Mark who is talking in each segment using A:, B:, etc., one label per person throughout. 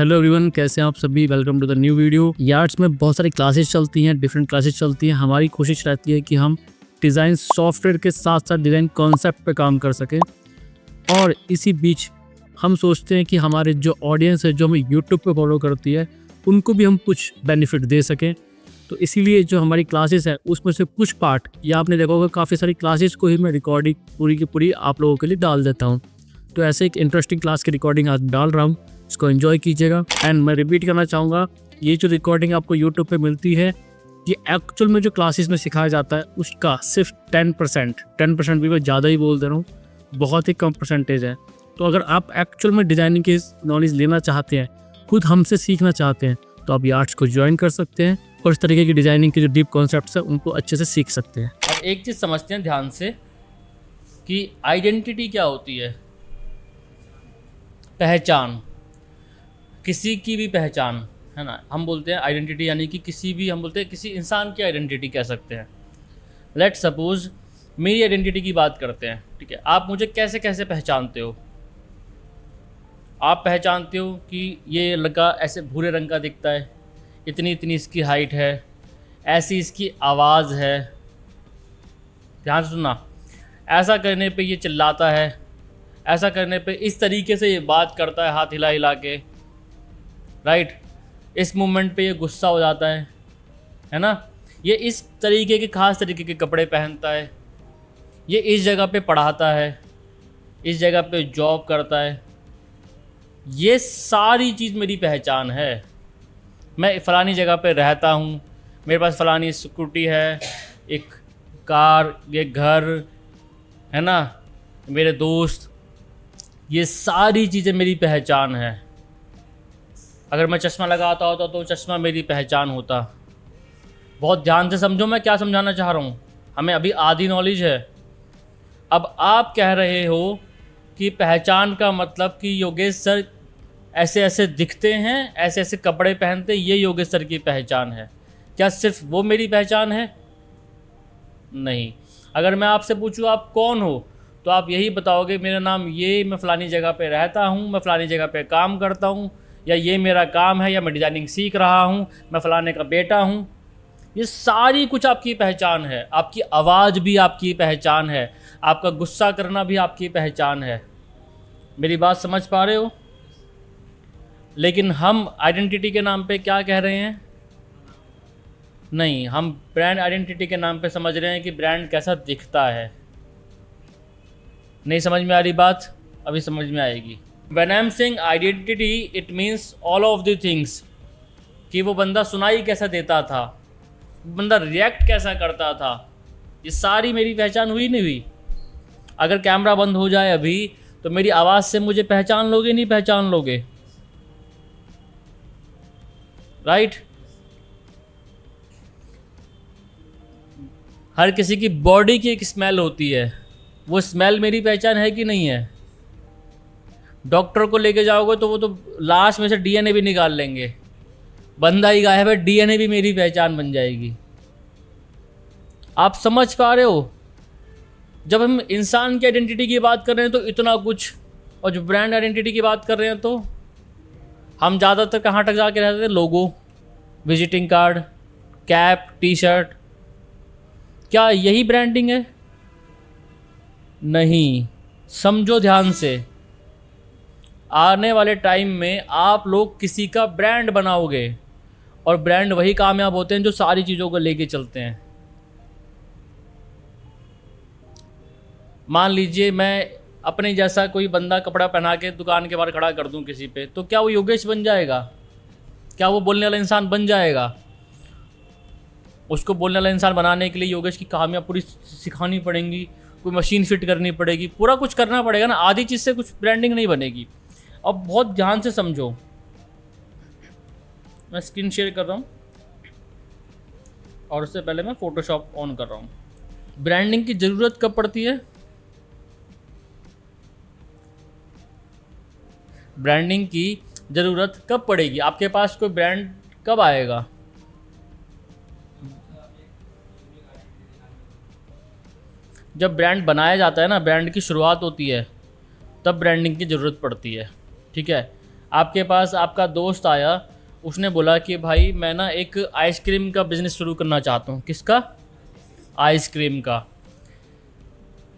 A: Hello everyone, कैसे हैं आप सभी। Welcome to the new video. Yards में बहुत सारी क्लासेस चलती हैं, डिफरेंट क्लासेस चलती हैं। हमारी कोशिश रहती है कि हम डिज़ाइन सॉफ्टवेयर के साथ साथ डिज़ाइन कॉन्सेप्ट पे काम कर सकें, और इसी बीच हम सोचते हैं कि हमारे जो ऑडियंस है, जो हमें यूट्यूब पे फॉलो करती है, उनको भी हम कुछ बेनिफिट दे सकें। तो इसीलिए जो हमारी क्लासेस है उसमें से कुछ पार्ट, या आपने देखा होगा काफ़ी सारी क्लासेस को ही मैं रिकॉर्डिंग पूरी की पूरी आप लोगों के लिए डाल देता हूँ। तो ऐसे एक इंटरेस्टिंग क्लास की रिकॉर्डिंग आज डाल रहा हूँ, इसको एंजॉय कीजिएगा। एंड मैं रिपीट करना चाहूँगा, ये जो रिकॉर्डिंग आपको यूट्यूब पे मिलती है, ये एक्चुअल में जो क्लासेस में सिखाया जाता है उसका सिर्फ 10% भी मैं ज़्यादा ही बोल दे रहा हूँ, बहुत ही कम परसेंटेज है। तो अगर आप एक्चुअल में डिज़ाइनिंग की नॉलेज लेना चाहते हैं, खुद हमसे सीखना चाहते हैं, तो आप यार्ड्स को ज्वाइन कर सकते हैं और इस तरीके की डिज़ाइनिंग के जो डीप कॉन्सेप्ट्स हैं उनको अच्छे से सीख सकते हैं।
B: अब एक चीज़ समझते हैं ध्यान से कि आइडेंटिटी क्या होती है। पहचान, किसी की भी पहचान है ना, हम बोलते हैं आइडेंटिटी, यानी कि किसी भी, हम बोलते हैं किसी इंसान की आइडेंटिटी कह सकते हैं। लेट सपोज मेरी आइडेंटिटी की बात करते हैं, ठीक है। आप मुझे कैसे कैसे पहचानते हो? आप पहचानते हो कि ये लड़का ऐसे भूरे रंग का दिखता है, इतनी इतनी इसकी हाइट है, ऐसी इसकी आवाज़ है, ध्यान से सुनना, ऐसा करने पे ये चिल्लाता है, ऐसा करने पे इस तरीके से ये बात करता है हाथ हिला हिला के, राइट। इस मोमेंट पे ये गुस्सा हो जाता है ना। ये इस तरीके के ख़ास तरीके के कपड़े पहनता है, ये इस जगह पे पढ़ाता है, इस जगह पे जॉब करता है। ये सारी चीज़ मेरी पहचान है। मैं फ़लानी जगह पे रहता हूँ, मेरे पास फ़लानी स्कूटी है, एक कार, ये घर है ना, मेरे दोस्त, ये सारी चीज़ें मेरी पहचान है। अगर मैं चश्मा लगाता होता तो चश्मा मेरी पहचान होता। बहुत ध्यान से समझो मैं क्या समझाना चाह रहा हूँ, हमें अभी आधी नॉलेज है। अब आप कह रहे हो कि पहचान का मतलब कि योगेश सर ऐसे ऐसे दिखते हैं, ऐसे ऐसे कपड़े पहनते, ये योगेश सर की पहचान है। क्या सिर्फ वो मेरी पहचान है? नहीं। अगर मैं आपसे पूछूं आप कौन हो, तो आप यही बताओगे मेरा नाम ये, मैं फ़लानी जगह पे रहता हूँ, मैं फ़लानी जगह पे काम करता हूँ, या ये मेरा काम है, या मैं डिज़ाइनिंग सीख रहा हूँ, मैं फ़लाने का बेटा हूँ। ये सारी कुछ आपकी पहचान है। आपकी आवाज़ भी आपकी पहचान है, आपका गुस्सा करना भी आपकी पहचान है। मेरी बात समझ पा रहे हो? लेकिन हम आइडेंटिटी के नाम पे क्या कह रहे हैं? नहीं, हम ब्रांड आइडेंटिटी के नाम पे समझ रहे हैं कि ब्रांड कैसा दिखता है। नहीं समझ में आ रही बात? अभी समझ में आएगी। When I'm saying identity, it means all of the things, कि वो बंदा सुनाई कैसा देता था, बंदा रिएक्ट कैसा करता था, ये सारी मेरी पहचान हुई नहीं हुई? अगर कैमरा बंद हो जाए अभी, तो मेरी आवाज़ से मुझे पहचान लोगे नहीं पहचान लोगे? राइट। हर किसी की बॉडी की एक स्मेल होती है, वो स्मेल मेरी पहचान है कि नहीं है? डॉक्टर को लेके जाओगे तो वो तो लाश में से डीएनए भी निकाल लेंगे, बंदा ही गायब है, डीएनए भी मेरी पहचान बन जाएगी। आप समझ पा रहे हो? जब हम इंसान की आइडेंटिटी की बात कर रहे हैं तो इतना कुछ, और जो ब्रांड आइडेंटिटी की बात कर रहे हैं तो हम ज़्यादातर कहाँ तक जाके रहते थे? Logo, visiting card, cap, T shirt. क्या यही ब्रांडिंग है? नहीं। समझो ध्यान से, आने वाले टाइम में आप लोग किसी का ब्रांड बनाओगे, और ब्रांड वही कामयाब होते हैं जो सारी चीज़ों को लेके चलते हैं। मान लीजिए मैं अपने जैसा कोई बंदा कपड़ा पहना के दुकान के बाहर खड़ा कर दूं किसी पे, तो क्या वो योगेश बन जाएगा? क्या वो बोलने वाला इंसान बन जाएगा? उसको बोलने वाला इंसान बनाने के लिए योगेश की कहानियाँ पूरी सिखानी पड़ेंगी, कोई मशीन फिट करनी पड़ेगी, पूरा कुछ करना पड़ेगा ना। आधी चीज़ से कुछ ब्रांडिंग नहीं बनेगी। अब बहुत ध्यान से समझो, मैं स्क्रीन शेयर कर रहा हूँ और उससे पहले मैं फ़ोटोशॉप ऑन कर रहा हूँ। ब्रांडिंग की ज़रूरत कब पड़ती है? ब्रांडिंग की ज़रूरत कब पड़ेगी? आपके पास कोई ब्रांड कब आएगा? जब ब्रांड बनाया जाता है ना, ब्रांड की शुरुआत होती है, तब ब्रांडिंग की ज़रूरत पड़ती है, ठीक है। आपके पास आपका दोस्त आया, उसने बोला कि भाई मैं ना एक आइसक्रीम का बिज़नेस शुरू करना चाहता हूँ। किसका? आइसक्रीम का।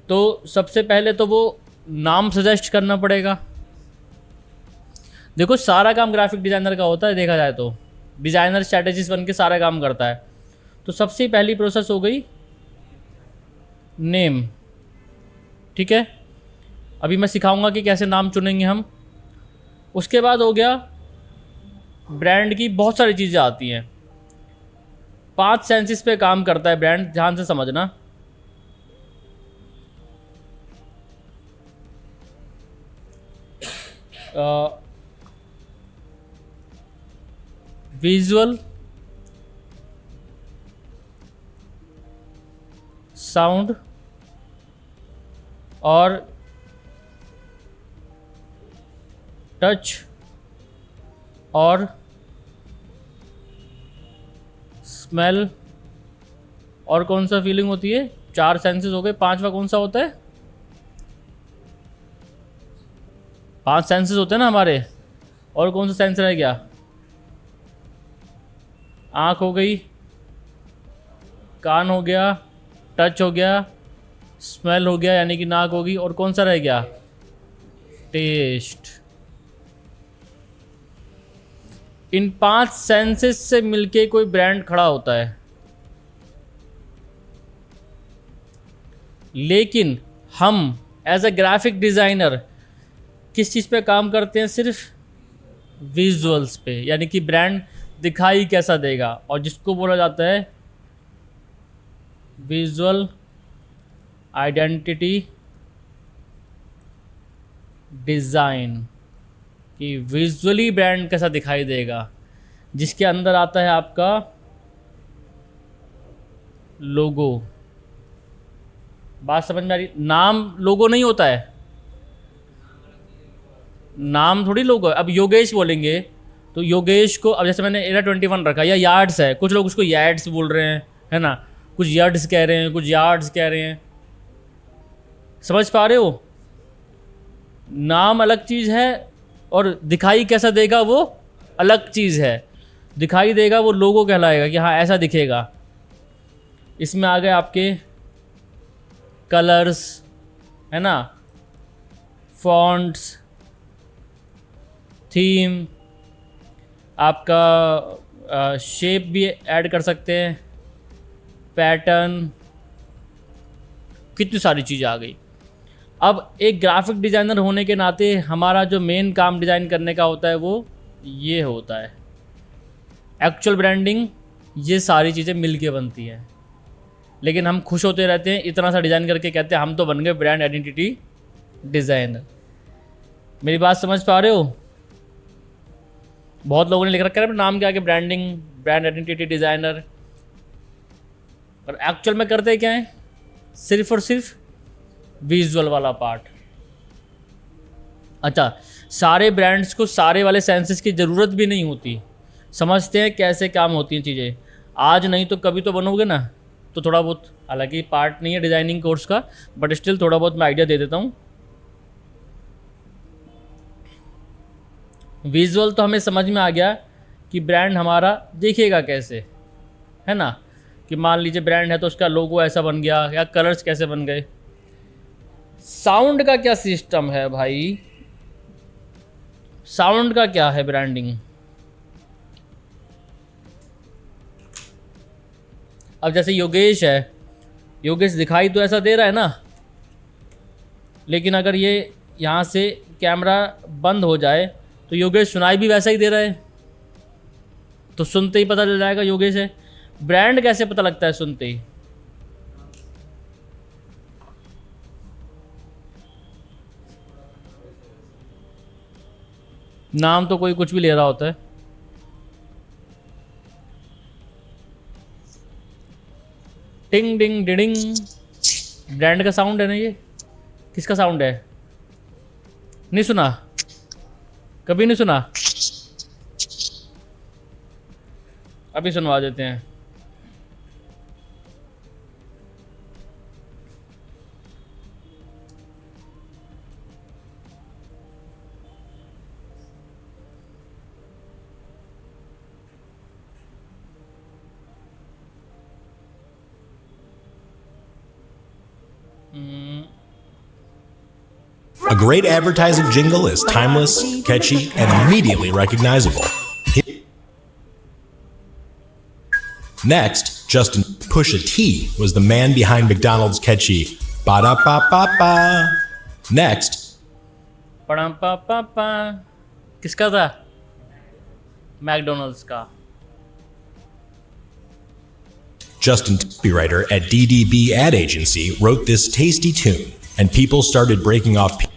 B: तो सबसे पहले तो वो नाम सजेस्ट करना पड़ेगा। देखो सारा काम ग्राफिक डिज़ाइनर का होता है, देखा जाए तो डिज़ाइनर स्ट्रैटेजिस्ट बन के सारा काम करता है। तो सबसे पहली प्रोसेस हो गई नेम, ठीक है। अभी मैं सिखाऊंगा कि कैसे नाम चुनेंगे हम। उसके बाद हो गया ब्रांड की बहुत सारी चीज़ें आती हैं। 5 सेंसेस पे काम करता है ब्रांड, ध्यान से समझना। विजुअल, साउंड और टच और स्मेल, और कौन सा फीलिंग होती है? 4 सेंसेस हो गए। 5वां कौन सा होता है? 5 सेंसेस होते हैं ना हमारे, और कौन सा सेंस रह गया? आँख हो गई, कान हो गया, टच हो गया, स्मेल हो गया यानी कि नाक होगी, और कौन सा रह गया? टेस्ट। इन 5 सेंसेस से मिलके कोई ब्रांड खड़ा होता है। लेकिन हम एज अ ग्राफिक डिज़ाइनर किस चीज़ पे काम करते हैं? सिर्फ विजुअल्स पे, यानी कि ब्रांड दिखाई कैसा देगा, और जिसको बोला जाता है विजुअल आइडेंटिटी डिज़ाइन, कि विजुअली ब्रांड कैसा दिखाई देगा, जिसके अंदर आता है आपका लोगो। बात समझ में आ रही? नाम लोगो नहीं होता है, नाम थोड़ी लोगो है। अब योगेश बोलेंगे तो योगेश को, अब जैसे मैंने एरा 21 रखा, या यार्ड्स है, कुछ लोग उसको यार्ड्स बोल रहे हैं, है ना, कुछ यार्ड्स कह रहे हैं, कुछ यार्ड्स कह रहे हैं। समझ पा रहे हो? नाम अलग चीज़ है और दिखाई कैसा देगा वो अलग चीज़ है। दिखाई देगा वो लोगो कहलाएगा कि हाँ ऐसा दिखेगा। इसमें आ गए आपके कलर्स, है ना, फॉन्ट्स, थीम, आपका शेप भी ऐड कर सकते हैं, पैटर्न, कितनी सारी चीज़ें आ गई। अब एक ग्राफिक डिज़ाइनर होने के नाते हमारा जो मेन काम डिज़ाइन करने का होता है वो ये होता है। एक्चुअल ब्रांडिंग ये सारी चीज़ें मिलके बनती हैं, लेकिन हम खुश होते रहते हैं इतना सा डिज़ाइन करके, कहते हैं हम तो बन गए ब्रांड आइडेंटिटी डिज़ाइनर। मेरी बात समझ पा रहे हो? बहुत लोगों ने लिख रखा है नाम के आगे ब्रांडिंग, ब्रांड आइडेंटिटी डिज़ाइनर, और एक्चुअल में करते क्या है? सिर्फ और सिर्फ विजुअल वाला पार्ट। अच्छा, सारे ब्रांड्स को सारे वाले सेंसेस की ज़रूरत भी नहीं होती। समझते हैं कैसे काम होती हैं चीज़ें। आज नहीं तो कभी तो बनोगे ना, तो थोड़ा बहुत, हालांकि पार्ट नहीं है डिज़ाइनिंग कोर्स का, बट स्टिल थोड़ा बहुत मैं आइडिया दे देता हूँ। विजुअल तो हमें समझ में आ गया कि ब्रांड हमारा दिखेगा कैसे, है ना, कि मान लीजिए ब्रांड है तो उसका लोगो ऐसा बन गया, या कलर्स कैसे बन गए। साउंड का क्या सिस्टम है भाई? साउंड का क्या है ब्रांडिंग? अब जैसे योगेश है, योगेश दिखाई तो ऐसा दे रहा है ना, लेकिन अगर ये यहाँ से कैमरा बंद हो जाए तो योगेश सुनाई भी वैसा ही दे रहा है, तो सुनते ही पता चल जाएगा योगेश है। ब्रांड कैसे पता लगता है? सुनते ही। नाम तो कोई कुछ भी ले रहा होता है। टिंग डिंग डिडिंग, ब्रांड का साउंड है ना ये। किसका साउंड है? नहीं सुना? कभी नहीं सुना? अभी सुनवा देते हैं।
C: A great advertising jingle is timeless, catchy, and immediately recognizable. Next, Justin Pusha T was the man behind McDonald's catchy "Ba-da-ba-ba-ba." Next,
B: पड़ा किसका था? मैकडोनल्ड्स का.
C: Justin, copywriter at DDB Ad Agency, wrote this tasty tune, and people started breaking off.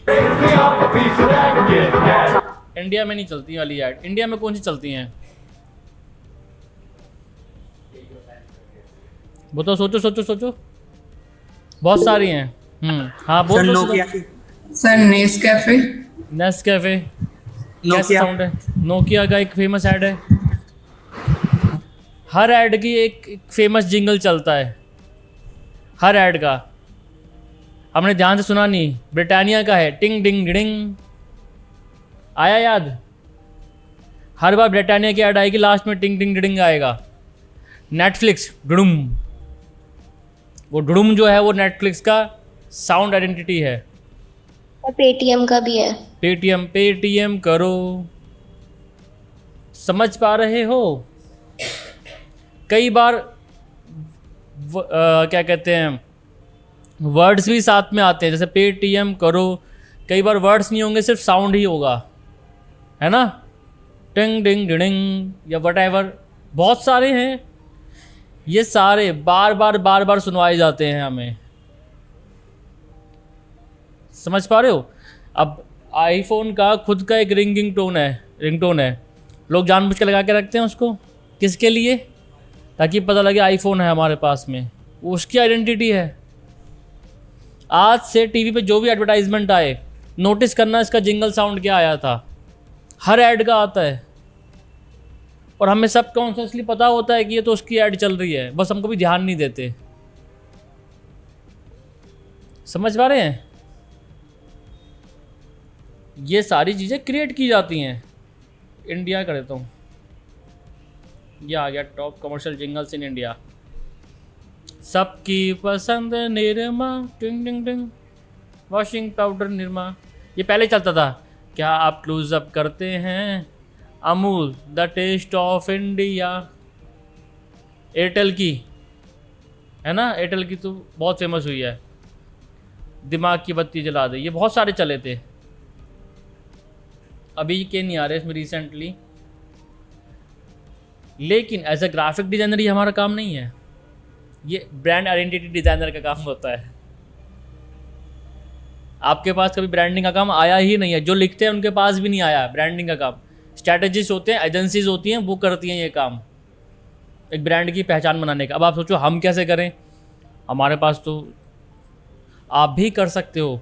B: India में नहीं चलती वाली add. India में कौन सी चलती हैं? बताओ, सोचो सोचो सोचो. बहुत सारी हैं. हाँ
D: सर
B: बहुत.
D: नोकिया की।
E: Sir Nescafe.
B: नेस्कैफे. कैसा
D: नोकिया।
B: साउंड है? नोकिया का एक फेमस ऐड है. हर ऐड की एक फेमस जिंगल चलता है, हर ऐड का. हमने ध्यान से सुना नहीं. ब्रिटानिया का है टिंग डिंग डिंग. आया याद? हर बार ब्रिटानिया की ऐड आएगी, लास्ट में टिंग डिंग डिंग आएगा. नेटफ्लिक्स डुडुम. वो डुडुम जो है वो नेटफ्लिक्स का साउंड आइडेंटिटी है.
F: और पेटीएम का भी है।
B: पेटीएम पेटीएम करो. समझ पा रहे हो? कई बार क्या कहते हैं, वर्ड्स भी साथ में आते हैं. जैसे पेटीएम करो, कई बार वर्ड्स नहीं होंगे, सिर्फ साउंड ही होगा, है ना? टिंग डिंग डिंग या वट, बहुत सारे हैं. ये सारे बार बार सुनवाए जाते हैं हमें. समझ पा रहे हो? अब आईफोन का खुद का एक रिंगटोन है. लोग जानबूझ के लगा के रखते हैं उसको. किसके लिए? ताकि पता लगे आईफोन है हमारे पास में. उसकी आइडेंटिटी है. आज से टीवी पे जो भी एडवर्टाइजमेंट आए, नोटिस करना इसका जिंगल साउंड क्या आया था. हर ऐड का आता है और हमें सब कॉन्शियसली पता होता है कि ये तो उसकी ऐड चल रही है, बस हमको भी ध्यान नहीं देते. समझ पा रहे हैं? ये सारी चीज़ें क्रिएट की जाती हैं. इंडिया का देता हूँ. ये आ गया top commercial jingles in India. सबकी पसंद निरमा टिंग टिंग टिंग. Washing powder Nirma. ये पहले चलता था. क्या आप क्लोज अप करते हैं? Amul the taste of India. Airtel की है ना, एयरटेल की तो बहुत फेमस हुई है. दिमाग की बत्ती जला दे. ये बहुत सारे चले थे. अभी के नहीं आ रहे इसमें रिसेंटली. लेकिन एज अ ग्राफिक डिज़ाइनर ये हमारा काम नहीं है. ये ब्रांड आइडेंटिटी डिज़ाइनर का काम होता है. आपके पास कभी ब्रांडिंग का काम आया ही नहीं है. जो लिखते हैं उनके पास भी नहीं आया ब्रांडिंग का काम. स्ट्रैटेजिस्ट होते हैं, एजेंसीज होती हैं, वो करती हैं ये काम, एक ब्रांड की पहचान बनाने का. अब आप सोचो हम कैसे करें? हमारे पास तो आप भी कर सकते हो.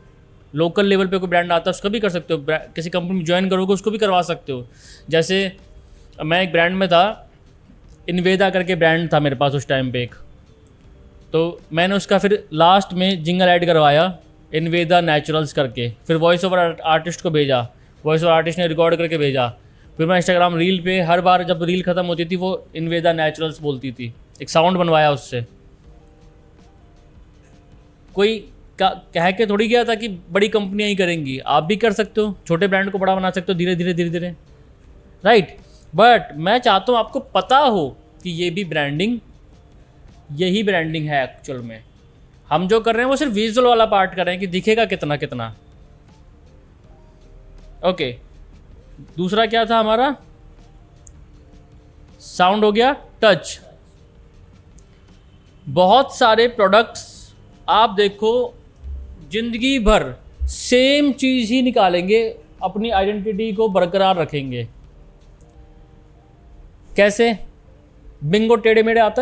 B: लोकल लेवल पे कोई ब्रांड आता है उसका भी कर सकते हो. किसी कंपनी में ज्वाइन करोगे उसको भी करवा सकते हो. जैसे मैं एक ब्रांड में था, इनवेदा करके ब्रांड था मेरे पास उस टाइम पे एक. तो मैंने उसका फिर लास्ट में जिंगल ऐड करवाया इनवेदा नेचुरल्स करके. फिर वॉइस ओवर आर्टिस्ट को भेजा, वॉइस ओवर आर्टिस्ट ने रिकॉर्ड करके भेजा. फिर मैं इंस्टाग्राम रील पे हर बार जब रील ख़त्म होती थी वो इनवेदा नेचुरल्स बोलती थी. एक साउंड बनवाया उससे. कोई कह के थोड़ी गया था कि बड़ी कंपनियां ही करेंगी. आप भी कर सकते हो, छोटे ब्रांड को बड़ा बना सकते हो धीरे धीरे. राइट. बट मैं चाहता हूँ आपको पता हो कि ये भी ब्रांडिंग, यही ब्रांडिंग है एक्चुअल में. हम जो कर रहे हैं वो सिर्फ विजुअल वाला पार्ट कर रहे हैं कि दिखेगा कितना कितना. ओके. दूसरा क्या था हमारा? साउंड हो गया. टच. बहुत सारे प्रोडक्ट्स आप देखो जिंदगी भर सेम चीज़ ही निकालेंगे, अपनी आइडेंटिटी को बरकरार रखेंगे. कैसे? बिंगो टेढ़े मेढ़े आता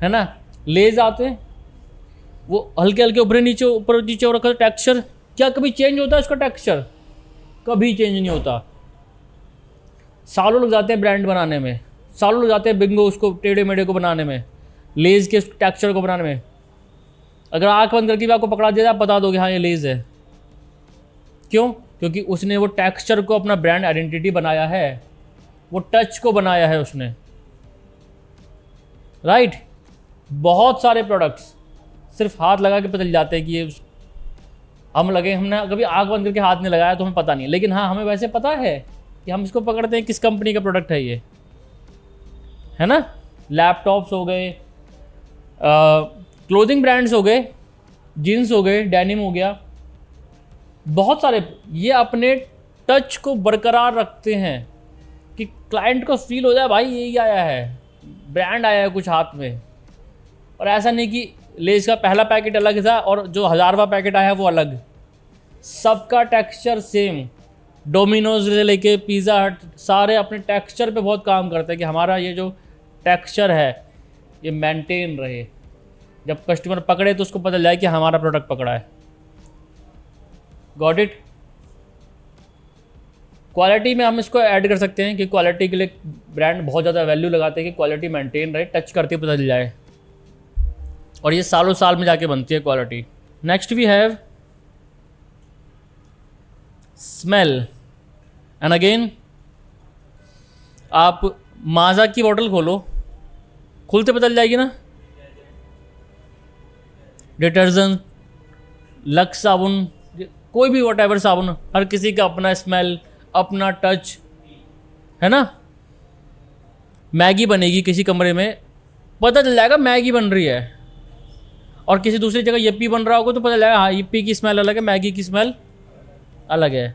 B: है ना. लेज आते हैं, वो हल्के हल्के ऊपर नीचे हो रखा है. टेक्सचर क्या कभी चेंज होता है उसका? टेक्सचर कभी चेंज नहीं होता. सालों लग जाते हैं ब्रांड बनाने में, सालों लग जाते हैं बिंगो उसको टेढ़े मेढ़े को बनाने में, लेज के टेक्सचर को बनाने में. अगर आंख बंद करके भी आपको पकड़ा दिया, आप बता दोगे हाँ ये लेज है. क्यों? क्योंकि उसने वो टेक्सचर को अपना ब्रांड आइडेंटिटी बनाया है, वो टच को बनाया है उसने. राइट. बहुत सारे प्रोडक्ट्स सिर्फ हाथ लगा के पता चल जाते हैं कि ये हमने कभी आग बंद करके हाथ नहीं लगाया तो हमें पता नहीं, लेकिन हाँ हमें वैसे पता है कि हम इसको पकड़ते हैं किस कंपनी का प्रोडक्ट है ये, है ना। लैपटॉप्स हो गए, क्लोथिंग ब्रांड्स हो गए, जीन्स हो गए, डेनिम हो गया, बहुत सारे, ये अपने टच को बरकरार रखते हैं कि क्लाइंट को फील हो जाए भाई यही आया है, ब्रांड आया है कुछ हाथ में। और ऐसा नहीं कि लेस का पहला पैकेट अलग था और जो 1000वां पैकेट आया है वो अलग, सबका टेक्सचर सेम। डोमिनोज से लेके पिज़्ज़ा हट सारे अपने टेक्सचर पे बहुत काम करते हैं कि हमारा ये जो टेक्सचर है ये मेंटेन रहे, जब कस्टमर पकड़े तो उसको पता चल जाए कि हमारा प्रोडक्ट पकड़ा है। Got it. क्वालिटी में हम इसको ऐड कर सकते हैं कि क्वालिटी के लिए ब्रांड बहुत ज़्यादा वैल्यू लगाते हैं कि क्वालिटी मेंटेन रहे, टच करते पता चल जाए, और ये सालों साल में जाके बनती है quality. Next we have smell, and again आप माजा की बोतल खोलो, खुलते पता चल जाएगी ना। डिटर्जेंट, लक्स साबुन, कोई भी वॉट एवर साबुन, हर किसी का अपना स्मेल, अपना टच, है ना। मैगी बनेगी किसी कमरे में, पता चल जाएगा मैगी बन रही है, और किसी दूसरी जगह यप्पी बन रहा होगा तो पता चल जाएगा हाँ यप्पी की स्मेल अलग है, मैगी की स्मेल अलग है।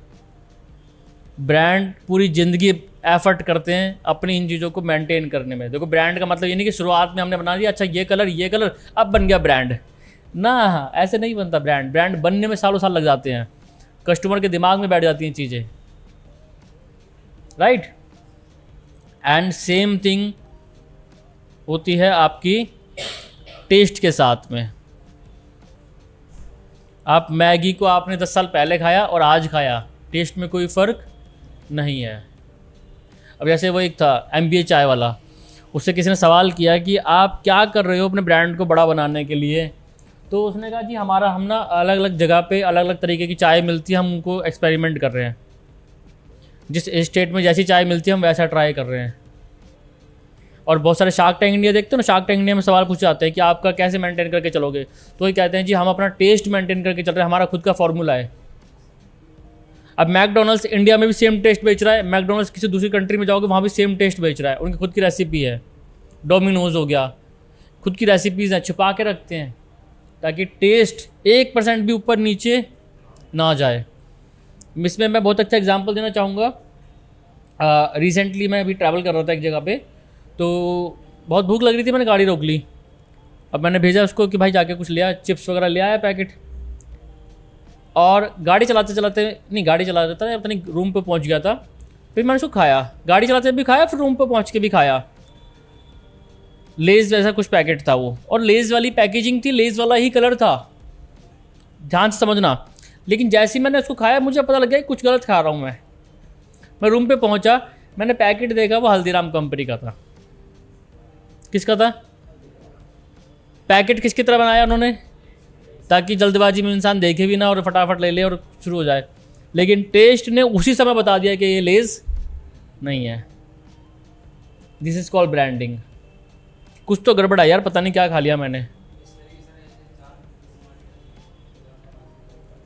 B: ब्रांड पूरी ज़िंदगी एफर्ट करते हैं अपनी इन चीज़ों को मेंटेन करने में। देखो ब्रांड का मतलब ये नहीं कि शुरुआत में हमने बना दिया अच्छा ये कलर अब बन गया ब्रांड, ना ऐसे नहीं बनता ब्रांड। ब्रांड बनने में सालों साल लग जाते हैं, कस्टमर के दिमाग में बैठ जाती हैं चीज़ें, राइट। एंड सेम थिंग होती है आपकी टेस्ट के साथ में। आप मैगी को आपने 10 साल पहले खाया और आज खाया, टेस्ट में कोई फ़र्क नहीं है। अब जैसे वो एक था MBA चाय वाला, उससे किसी ने सवाल किया कि आप क्या कर रहे हो अपने ब्रांड को बड़ा बनाने के लिए, तो उसने कहा जी हम ना अलग अलग जगह पे अलग अलग तरीके की चाय मिलती है, हम उनको एक्सपेरिमेंट कर रहे हैं, जिस स्टेट में जैसी चाय मिलती है हम वैसा ट्राई कर रहे हैं। और बहुत सारे शार्क टैंक इंडिया देखते हो ना, शार्क टैंक इंडिया में सवाल पूछे जाते हैं कि आपका कैसे मेंटेन करके चलोगे, तो ये कहते हैं जी हम अपना टेस्ट मेंटेन करके चल रहे हैं, हमारा खुद का फॉर्मूला है। अब मैकडोनल्ड्स इंडिया में भी सेम टेस्ट बेच रहा है, मैकडोनल्ड्स किसी दूसरी कंट्री में जाओगे वहाँ भी सेम टेस्ट बेच रहा है, उनकी खुद की रेसिपी है। डोमिनोज हो गया, खुद की रेसिपीज़ हैं, छुपा के रखते हैं ताकि टेस्ट 1% भी ऊपर नीचे ना जाए। इसमें मैं बहुत अच्छा एग्जांपल देना चाहूँगा। रिसेंटली मैं अभी ट्रैवल कर रहा था एक जगह पे, तो बहुत भूख लग रही थी, मैंने गाड़ी रोक ली। अब मैंने भेजा उसको कि भाई जाके कुछ लिया, चिप्स वगैरह ले आया पैकेट, और गाड़ी चलाते था अपनी रूम पे पहुंच गया था। फिर मैंने उसको खाया, गाड़ी चलाते भी खाया, फिर रूम पे पहुंच के भी खाया। लेज़ जैसा कुछ पैकेट था वो, और लेज़ वाली पैकेजिंग थी, लेज़ वाला ही कलर था, ध्यान से समझना। लेकिन जैसे ही मैंने उसको खाया मुझे पता लग गया कि कुछ गलत खा रहा हूँ मैं रूम पे पहुंचा, मैंने पैकेट देखा, वो हल्दीराम कंपनी का था। किसका था पैकेट? किसकी तरह बनाया उन्होंने, ताकि जल्दबाजी में इंसान देखे भी ना और फटाफट ले ले और शुरू हो जाए। लेकिन टेस्ट ने उसी समय बता दिया कि ये लेज़ नहीं है। This is called branding. कुछ तो गड़बड़ है यार, पता नहीं क्या खा लिया मैंने।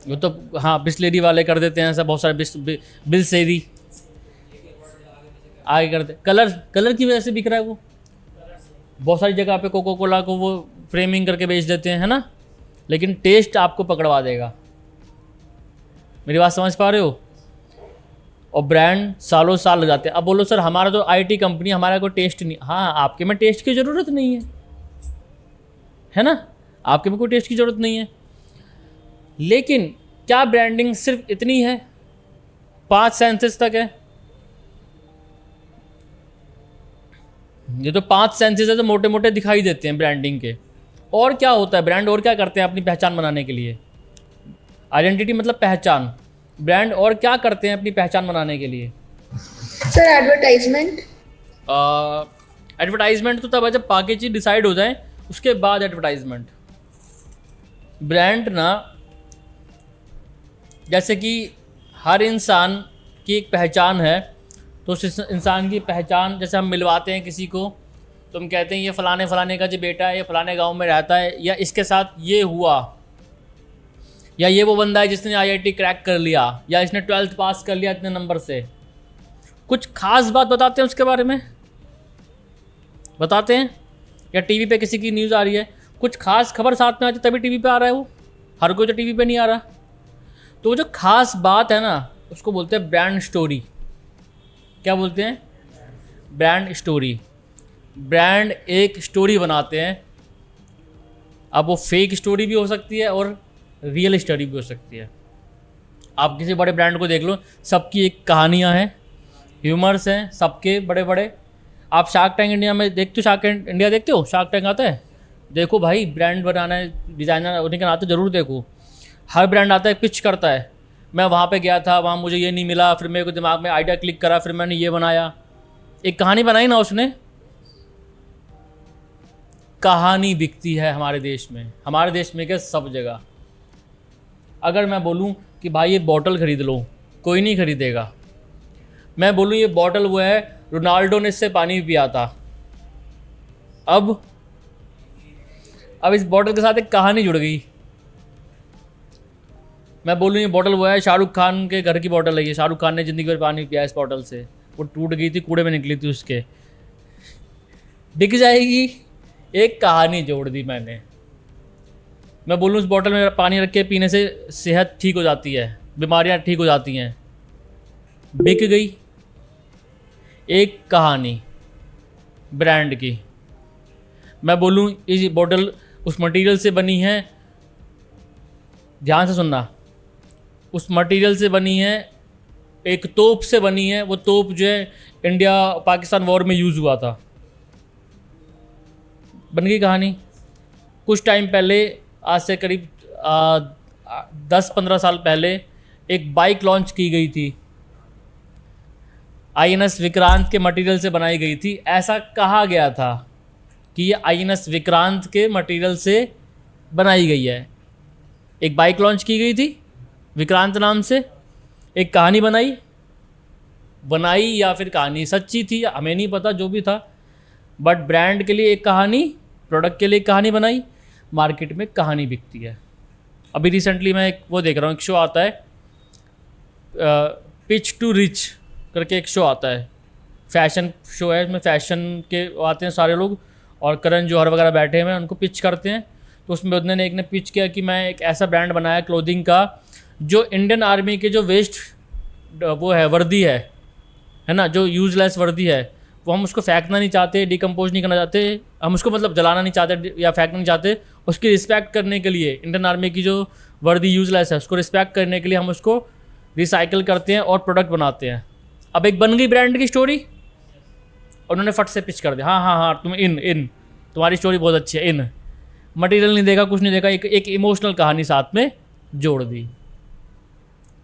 B: वो तो हाँ बिस्लेरी वाले कर देते हैं ऐसा, बहुत सारे बिल्सेरी आगे करते। कलर की वजह से बिक रहा है वो, बहुत सारी जगह पे कोको कोला को वो फ्रेमिंग करके बेच देते हैं, है ना। लेकिन टेस्ट आपको पकड़वा देगा। मेरी बात समझ पा रहे हो? और ब्रांड सालों साल लग जाते हैं। अब बोलो सर हमारा तो IT कंपनी, हमारा कोई टेस्ट नहीं। हाँ, आपके में टेस्ट की ज़रूरत नहीं है ना, आपके में कोई टेस्ट की ज़रूरत नहीं है। लेकिन क्या ब्रांडिंग सिर्फ इतनी है? 5 सेंसेस तक है। ये तो 5 सेंसेस है तो मोटे मोटे दिखाई देते हैं ब्रांडिंग के। और क्या होता है ब्रांड, और क्या करते हैं अपनी पहचान बनाने के लिए? आइडेंटिटी मतलब पहचान। ब्रांड और क्या करते हैं अपनी पहचान बनाने के लिए?
F: Sir advertisement.
B: एडवर्टाइजमेंट तो तब है जब पैकेज डिसाइड हो जाए, उसके बाद एडवर्टाइजमेंट। ब्रांड ना, जैसे कि हर इंसान की एक पहचान है, तो उस इंसान की पहचान, जैसे हम मिलवाते हैं किसी को तो हम कहते हैं ये फलाने का जो बेटा है, ये फलाने गांव में रहता है, या इसके साथ ये हुआ, या ये वो बंदा है जिसने IIT क्रैक कर लिया, या इसने 12th पास कर लिया इतने नंबर से। कुछ खास बात बताते हैं उसके बारे में, बताते हैं? या टीवी पे किसी की न्यूज़ आ रही है, कुछ खास खबर साथ में आती तभी टीवी पे आ रहा है वो, हर कोई तो टीवी पे नहीं आ रहा। तो वो जो खास बात है ना, उसको बोलते हैं ब्रांड स्टोरी। क्या बोलते हैं? Brand story. ब्रांड एक स्टोरी बनाते हैं, अब वो फेक स्टोरी भी हो सकती है और रियल स्टोरी भी हो सकती है। आप किसी बड़े ब्रांड को देख लो, सबकी एक कहानियाँ हैं, ह्यूमर्स हैं सबके बड़े बड़े। आप शार्क टैंक इंडिया में देखते हो, शार्क टैंक इंडिया देखते हो, शार्क टैंक आता है, देखो भाई, ब्रांड बनाना है, डिज़ाइनर होने के नाते ज़रूर देखो। हर ब्रांड आता है, पिच करता है, मैं वहाँ पे गया था, वहाँ मुझे ये नहीं मिला, फिर मेरे को दिमाग में आइडिया क्लिक करा, फिर मैंने ये बनाया, एक कहानी बनाई ना उसने। कहानी बिकती है हमारे देश में, हमारे देश में क्या, सब जगह। अगर मैं बोलूँ कि भाई ये बॉटल ख़रीद लो, कोई नहीं ख़रीदेगा। मैं बोलूँ ये बॉटल वो है, रोनाल्डो ने इससे पानी पिया था। अब इस बॉटल के साथ एक कहानी जुड़ गई। मैं बोलूँ ये बॉटल वो है, शाहरुख खान के घर की बॉटल है ये, शाहरुख खान ने ज़िंदगी भर पानी पिया इस बॉटल से, वो टूट गई थी, कूड़े में निकली थी उसके, बिक जाएगी। एक कहानी जोड़ दी मैंने। मैं बोलूँ इस बॉटल में पानी रख के पीने से सेहत ठीक हो जाती है, बीमारियाँ ठीक हो जाती हैं, बिक गई। एक कहानी ब्रांड की। मैं बोलूँ ये बॉटल उस मटेरियल से बनी है, ध्यान से सुनना, उस मटेरियल से बनी है, एक तोप से बनी है, वो तोप जो है इंडिया पाकिस्तान वॉर में यूज़ हुआ था। बन गई कहानी। कुछ टाइम पहले, आज से करीब 10-15 साल पहले, एक बाइक लॉन्च की गई थी, INS विक्रांत के मटेरियल से बनाई गई थी। ऐसा कहा गया था कि ये INS विक्रांत के मटेरियल से बनाई गई है। एक बाइक लॉन्च की गई थी विक्रांत नाम से, एक कहानी बनाई या फिर कहानी सच्ची थी हमें नहीं पता, जो भी था, बट ब्रांड के लिए एक कहानी, प्रोडक्ट के लिए एक कहानी बनाई, मार्केट में कहानी बिकती है। अभी रिसेंटली मैं एक वो देख रहा हूँ, एक शो आता है पिच टू रिच करके, एक शो आता है, फैशन शो है, इसमें फैशन के आते हैं सारे लोग, और करण जौहर वगैरह बैठे हुए हैं, उनको पिच करते हैं। तो उसमें उन्होंने एक ने पिच किया कि मैं एक ऐसा ब्रांड बनाया क्लोथिंग का, जो इंडियन आर्मी के जो वेस्ट वो है, वर्दी है ना, जो यूजलेस वर्दी है, वो हम उसको फेंकना नहीं चाहते, डिकम्पोज नहीं करना चाहते, हम उसको मतलब जलाना नहीं चाहते या फेंकना नहीं चाहते, उसकी रिस्पेक्ट करने के लिए, इंडियन आर्मी की जो वर्दी यूजलेस है उसको रिस्पेक्ट करने के लिए हम उसको रिसाइकिल करते हैं और प्रोडक्ट बनाते हैं। अब एक बन गई ब्रांड की स्टोरी, उन्होंने फट से पिच कर दिया, हाँ तुम इन तुम्हारी स्टोरी बहुत अच्छी है, इन मटेरियल नहीं देगा, कुछ नहीं देगा, एक इमोशनल कहानी साथ में जोड़ दी।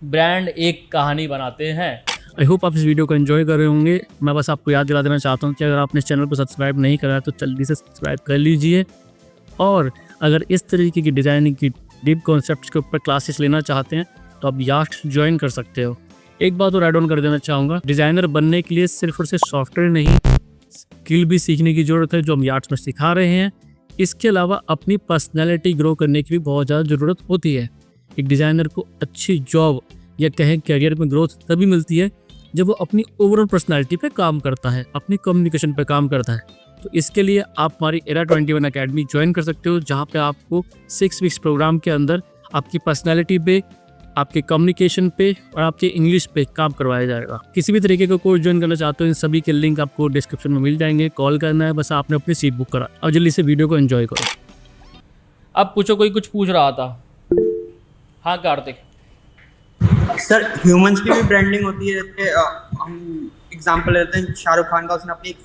B: ब्रांड एक कहानी बनाते हैं।
A: आई होप आप इस वीडियो को एंजॉय कर रहे होंगे। मैं बस आपको याद दिला देना चाहता हूँ कि अगर आपने इस चैनल को सब्सक्राइब नहीं करा है तो जल्दी से सब्सक्राइब कर लीजिए, और अगर इस तरीके की डिज़ाइनिंग की डीप कॉन्सेप्ट्स के ऊपर क्लासेस लेना चाहते हैं तो आप यार्ड्स ज्वाइन कर सकते हो। एक बात और ऐड ऑन कर देना चाहूँगा, डिज़ाइनर बनने के लिए सिर्फ और सिर्फ सॉफ्टवेयर नहीं, स्किल भी सीखने की ज़रूरत है, जो हम यार्ड्स में सिखा रहे हैं। इसके अलावा अपनी पर्सनैलिटी ग्रो करने की भी बहुत ज़्यादा ज़रूरत होती है। एक डिज़ाइनर को अच्छी जॉब या कहें करियर में ग्रोथ तभी मिलती है जब वो अपनी ओवरऑल पर्सनैलिटी पे काम करता है, अपनी कम्युनिकेशन पे काम करता है। तो इसके लिए आप हमारी एरा 21 अकेडमी ज्वाइन कर सकते हो, जहाँ पे आपको 6 वीक्स प्रोग्राम के अंदर आपकी पर्सनैलिटी पे, आपके कम्युनिकेशन पे और आपके इंग्लिश पे काम करवाया जाएगा। किसी भी तरीके का कोर्स ज्वाइन करना चाहते हो, इन सभी के लिंक आपको डिस्क्रिप्शन में मिल जाएंगे। कॉल करना है, बस आपने अपनी सीट बुक करा, और जल्दी से वीडियो को एंजॉय करो।
B: अब पूछो, कोई कुछ पूछ रहा था। हाँ कार्तिक।
D: सर, ह्यूमंस की भी ब्रांडिंग होती है, जैसे हम एग्जांपल लेते हैं शाहरुख खान का, उसने अपनी एक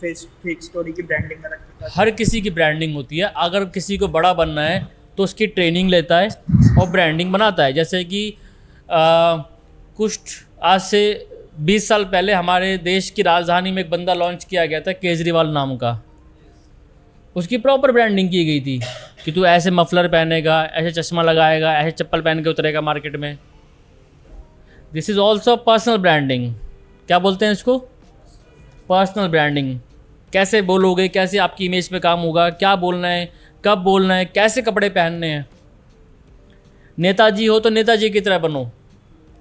D: फेक स्टोरी की ब्रांडिंग कर रखी है।
B: हर किसी की ब्रांडिंग होती है। अगर किसी को बड़ा बनना है तो उसकी ट्रेनिंग लेता है और ब्रांडिंग बनाता है। जैसे कि कुछ आज से 20 साल पहले हमारे देश की राजधानी में एक बंदा लॉन्च किया गया था, केजरीवाल नाम का। उसकी प्रॉपर ब्रांडिंग की गई थी कि तू ऐसे मफलर पहनेगा, ऐसे चश्मा लगाएगा, ऐसे चप्पल पहन के उतरेगा मार्केट में। This is also personal branding. क्या बोलते हैं इसको? Personal branding. कैसे बोलोगे, कैसे आपकी इमेज पे काम होगा, क्या बोलना है, कब बोलना है, कैसे कपड़े पहनने हैं। नेताजी हो तो नेताजी की तरह बनो,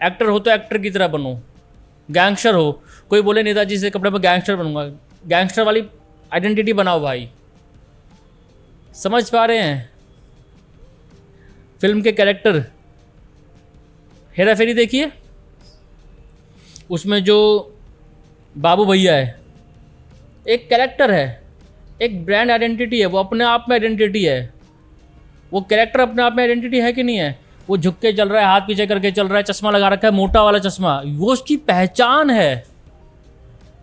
B: एक्टर हो तो एक्टर की तरह बनो, गैंगस्टर हो, कोई बोले नेताजी से कपड़े पर गैंगस्टर बनूंगा, गैंगस्टर वाली आइडेंटिटी बनाओ भाई। समझ पा रहे हैं? फिल्म के कैरेक्टर, हेरा फेरी देखिए, उसमें जो बाबू भैया है एक कैरेक्टर है, एक ब्रांड आइडेंटिटी है, वो अपने आप में आइडेंटिटी है। वो कैरेक्टर अपने आप में आइडेंटिटी है कि नहीं है? वो झुक के चल रहा है, हाथ पीछे करके चल रहा है, चश्मा लगा रखा है, मोटा वाला चश्मा, वो उसकी पहचान है।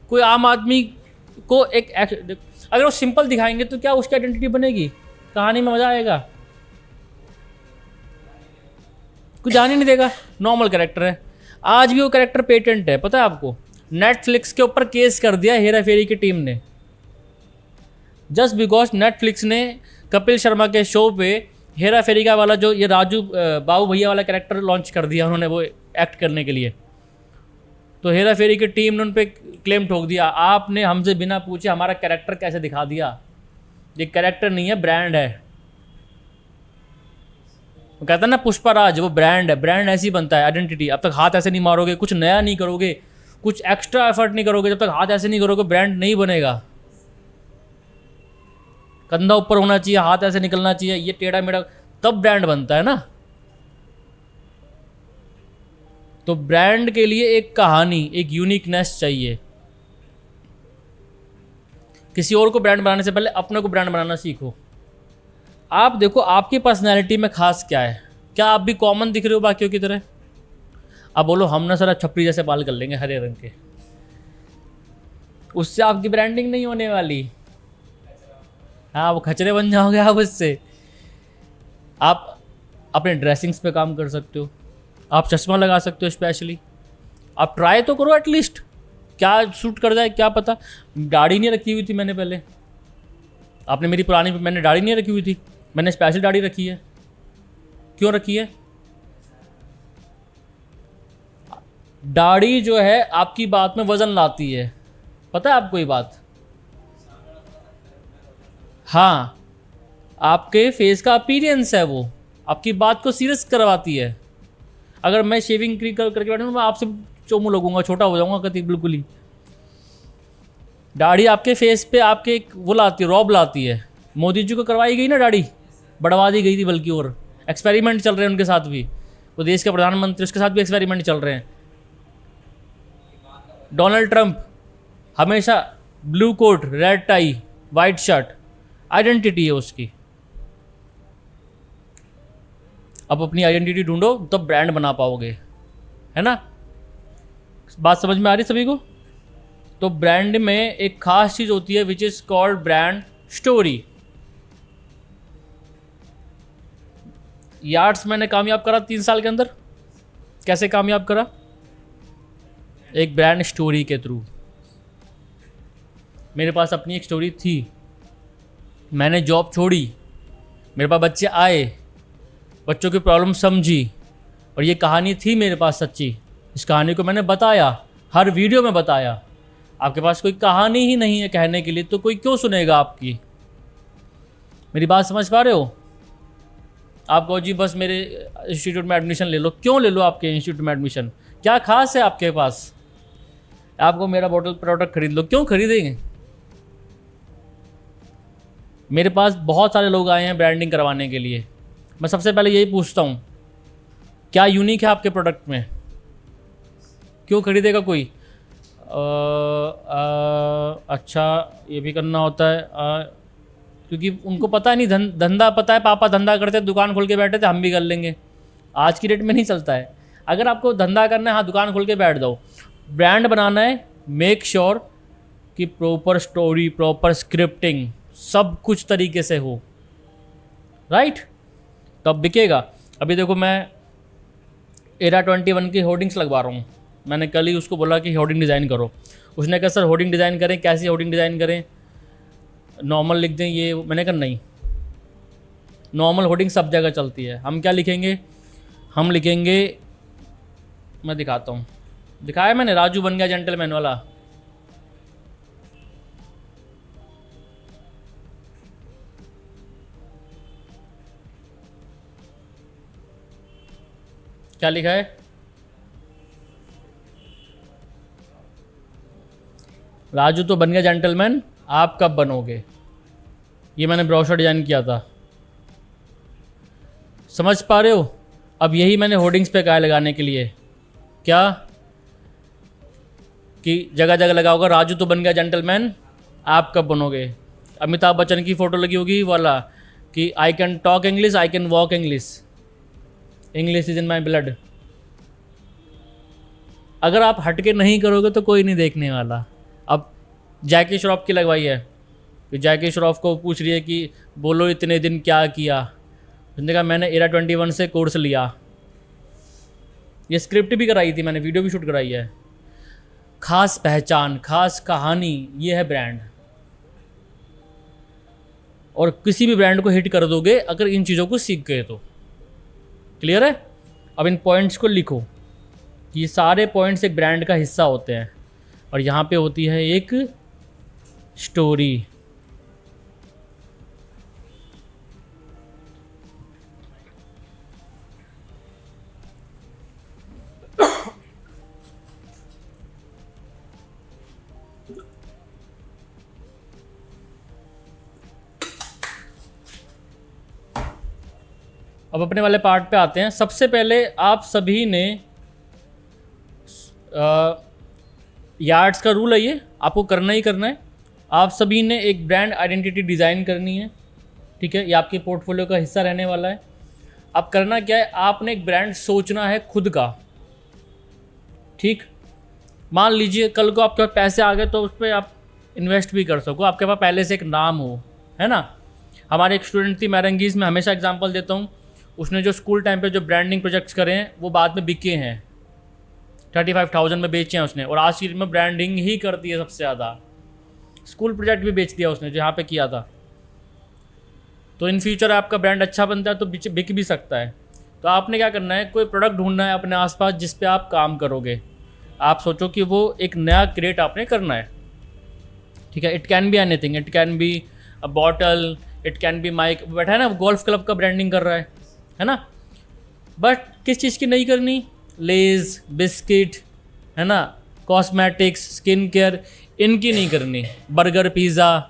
B: कोई आम आदमी को अगर वो सिंपल दिखाएंगे तो क्या उसकी आइडेंटिटी बनेगी? कहानी में मजा आएगा? कुछ जान ही नहीं देगा। नॉर्मल कैरेक्टर है, आज भी वो कैरेक्टर पेटेंट है, पता है आपको? नेटफ्लिक्स के ऊपर केस कर दिया हेरा फेरी की टीम ने, जस्ट बिकॉज नेटफ्लिक्स ने कपिल शर्मा के शो पे हेरा फेरी का वाला जो ये राजू बाबू भैया वाला कैरेक्टर लॉन्च कर दिया उन्होंने, वो एक्ट करने के लिए। तो हेरा फेरी की टीम ने उन पर क्लेम ठोक दिया, आपने हमसे बिना पूछे हमारा कैरेक्टर कैसे दिखा दिया? ये कैरेक्टर नहीं है, ब्रांड है। वो कहता है ना पुष्पा राज, वो ब्रांड है। ब्रांड ऐसे ही बनता है, आइडेंटिटी। अब तक हाथ ऐसे नहीं मारोगे, कुछ नया नहीं करोगे, कुछ एक्स्ट्रा एफर्ट नहीं करोगे, जब तक हाथ ऐसे नहीं करोगे ब्रांड नहीं बनेगा। कंधा ऊपर होना चाहिए, हाथ ऐसे निकलना चाहिए, ये टेढ़ा मेढ़ा, तब ब्रांड बनता है ना। तो ब्रांड के लिए एक कहानी, एक यूनिकनेस चाहिए। किसी और को ब्रांड बनाने से पहले अपने को ब्रांड बनाना सीखो। आप देखो आपकी पर्सनैलिटी में खास क्या है? क्या आप भी कॉमन दिख रहे हो बाकियों की तरह? अब बोलो हम ना सारा छपरी जैसे बाल कर लेंगे हरे रंग के, उससे आपकी ब्रांडिंग नहीं होने वाली। हाँ, वो खचरे बन जाओगे आप उससे। आप अपने ड्रेसिंग्स पे काम कर सकते हो, आप चश्मा लगा सकते हो स्पेशली, आप ट्राई तो करो एटलीस्ट, क्या सूट कर जाए क्या पता। दाढ़ी नहीं रखी हुई थी मैंने पहले, आपने मेरी पुरानी, मैंने दाढ़ी नहीं रखी हुई थी, मैंने स्पेशल दाढ़ी रखी है। क्यों रखी है? दाढ़ी जो है आपकी बात में वजन लाती है, पता है आपको ये बात? हाँ, आपके फेस का अपीयरेंस है, वो आपकी बात को सीरियस करवाती है। अगर मैं शेविंग करके बैठूँ मैं आपसे चोमू लगूंगा, छोटा हो जाऊंगा कभी, बिल्कुल ही। दाढ़ी आपके फेस पे आपके एक वो लाती है, रॉब लाती है। मोदी जी को करवाई गई ना दाढ़ी, बढ़वा दी गई थी बल्कि, और एक्सपेरिमेंट चल रहे हैं उनके साथ भी, वो देश के प्रधानमंत्री, उसके साथ भी एक्सपेरिमेंट चल रहे हैं। डोनाल्ड ट्रंप हमेशा blue coat, red tie, white shirt, identity है उसकी। अब अपनी आइडेंटिटी ढूंढो तब ब्रांड बना पाओगे, है ना? बात समझ में आ रही सभी को? तो ब्रांड में एक खास चीज होती है which is called brand story. Yards मैंने कामयाब करा 3 साल के अंदर। कैसे कामयाब करा? एक ब्रांड स्टोरी के थ्रू। मेरे पास अपनी एक स्टोरी थी, मैंने जॉब छोड़ी, मेरे पास बच्चे आए, बच्चों की प्रॉब्लम समझी, और ये कहानी थी मेरे पास सच्ची। इस कहानी को मैंने बताया, हर वीडियो में बताया। आपके पास कोई कहानी ही नहीं है कहने के लिए तो कोई क्यों सुनेगा आपकी? मेरी बात समझ पा रहे हो? आप कहो जी बस मेरे इंस्टीट्यूट में एडमिशन ले लो। क्यों ले लो आपके इंस्टीट्यूट में एडमिशन? क्या खास है आपके पास? आपको मेरा बॉटल प्रोडक्ट खरीद लो, क्यों खरीदेंगे? मेरे पास बहुत सारे लोग आए हैं ब्रांडिंग करवाने के लिए। मैं सबसे पहले यही पूछता हूँ, क्या यूनिक है आपके प्रोडक्ट में? क्यों खरीदेगा कोई? अच्छा, ये भी करना होता है, क्योंकि उनको पता नहीं, धंधा पता है, पापा धंधा करते, दुकान खोल के बैठे थे, हम भी कर लेंगे। आज की डेट में नहीं चलता है। अगर आपको धंधा करना है, हाँ दुकान खोल के बैठ जाओ। ब्रांड बनाना है, मेक श्योर कि प्रॉपर स्टोरी, प्रॉपर स्क्रिप्टिंग, सब कुछ तरीके से हो, राइट? तब बिकेगा। अभी देखो मैं एरा 21 की होर्डिंग्स लगवा रहा हूँ। मैंने कल ही उसको बोला कि होर्डिंग डिज़ाइन करो। उसने कहा सर होर्डिंग डिज़ाइन करें, कैसी होर्डिंग डिज़ाइन करें? नॉर्मल लिख दें ये? मैंने कहा नहीं, नॉर्मल होर्डिंग सब जगह चलती है। हम क्या लिखेंगे? हम लिखेंगे, मैं दिखाता हूँ, दिखाया मैंने, राजू बन गया जेंटलमैन वाला। क्या लिखा है? राजू तो बन गया जेंटलमैन, आप कब बनोगे? ये मैंने ब्रोशर डिजाइन किया था, समझ पा रहे हो? अब यही मैंने होर्डिंग्स पे कहा लगाने के लिए, क्या कि जगह जगह लगा होगा राजू तो बन गया जेंटलमैन, आप कब बनोगे? अमिताभ बच्चन की फ़ोटो लगी होगी वाला कि I can talk English, I can walk English, English is in my blood. अगर आप हटके नहीं करोगे तो कोई नहीं देखने वाला। अब जैकी श्रॉफ की लगवाई है कि जैकी श्रॉफ को पूछ रही है कि बोलो इतने दिन क्या किया, उसने कहा मैंने एरा 21 से कोर्स लिया। ये स्क्रिप्ट भी कराई थी मैंने, वीडियो भी शूट कराई है। खास पहचान, खास कहानी, ये है ब्रांड। और किसी भी ब्रांड को हिट कर दोगे अगर इन चीज़ों को सीख गए तो। क्लियर है? अब इन पॉइंट्स को लिखो कि ये सारे पॉइंट्स एक ब्रांड का हिस्सा होते हैं और यहाँ पे होती है एक स्टोरी। अब अपने वाले पार्ट पे आते हैं। सबसे पहले आप सभी ने यार्ड्स का रूल है, ये आपको करना ही करना है। आप सभी ने एक ब्रांड आइडेंटिटी डिज़ाइन करनी है, ठीक है? ये आपके पोर्टफोलियो का हिस्सा रहने वाला है। अब करना क्या है, आपने एक ब्रांड सोचना है खुद का, ठीक? मान लीजिए कल को आपके पास पैसे आ गए तो उस पर आप इन्वेस्ट भी कर सको, आपके पास पहले से एक नाम हो, है ना? हमारे एक स्टूडेंट थी मैरंगीज़, मैं हमेशा एग्जांपल देता हूँ। उसने जो स्कूल टाइम पे जो ब्रांडिंग प्रोजेक्ट्स करे हैं वो बाद में बिके हैं, 35,000 में बेचे हैं उसने, और आज की डेट में ब्रांडिंग ही करती है सबसे ज़्यादा। स्कूल प्रोजेक्ट भी बेच दिया उसने जो यहाँ पे किया था। तो इन फ्यूचर आपका ब्रांड अच्छा बनता है तो बिक भी सकता है। तो आपने क्या करना है, कोई प्रोडक्ट ढूंढना है अपने आसपास जिस पे आप काम करोगे। आप सोचो कि वो एक नया क्रिएट आपने करना है, ठीक है? It can be anything, it can be a bottle, it can be mic. बैठा है ना, गोल्फ क्लब का ब्रांडिंग कर रहा है ना? बट किस चीज़ की नहीं करनी? लेज, बिस्किट, है ना, कॉस्मेटिक्स, स्किन केयर, इनकी नहीं करनी। बर्गर, पिज़्ज़ा,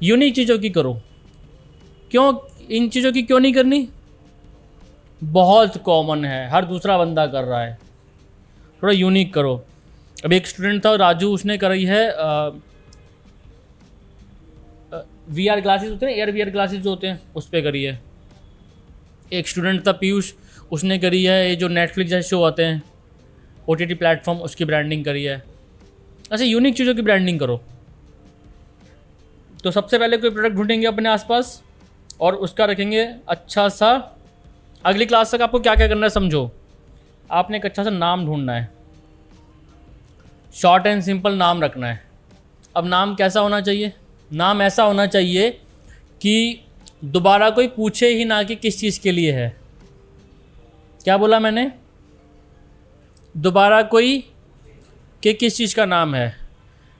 B: यूनिक चीज़ों की करो। क्यों इन चीज़ों की क्यों नहीं करनी? बहुत कॉमन है, हर दूसरा बंदा कर रहा है। थोड़ा यूनिक करो। अब एक स्टूडेंट था राजू, उसने करी है VR ग्लासेस होते हैं, एयर VR ग्लासेस जो होते हैं, उस पर करी है। एक स्टूडेंट था पीयूष, उसने करी है ये जो नेटफ्लिक्स जैसे शो आते हैं, OTT प्लेटफॉर्म, उसकी ब्रांडिंग करी है। ऐसे यूनिक चीज़ों की ब्रांडिंग करो। तो सबसे पहले कोई प्रोडक्ट ढूंढेंगे अपने आसपास और उसका रखेंगे अच्छा सा। अगली क्लास तक आपको क्या क्या करना है समझो। आपने एक अच्छा सा नाम ढूंढना है, शॉर्ट एंड सिंपल नाम रखना है। अब नाम कैसा होना चाहिए? नाम ऐसा होना चाहिए कि दोबारा कोई पूछे ही ना कि किस चीज़ के लिए है। क्या बोला मैंने? दोबारा कोई कि किस चीज़ का नाम है।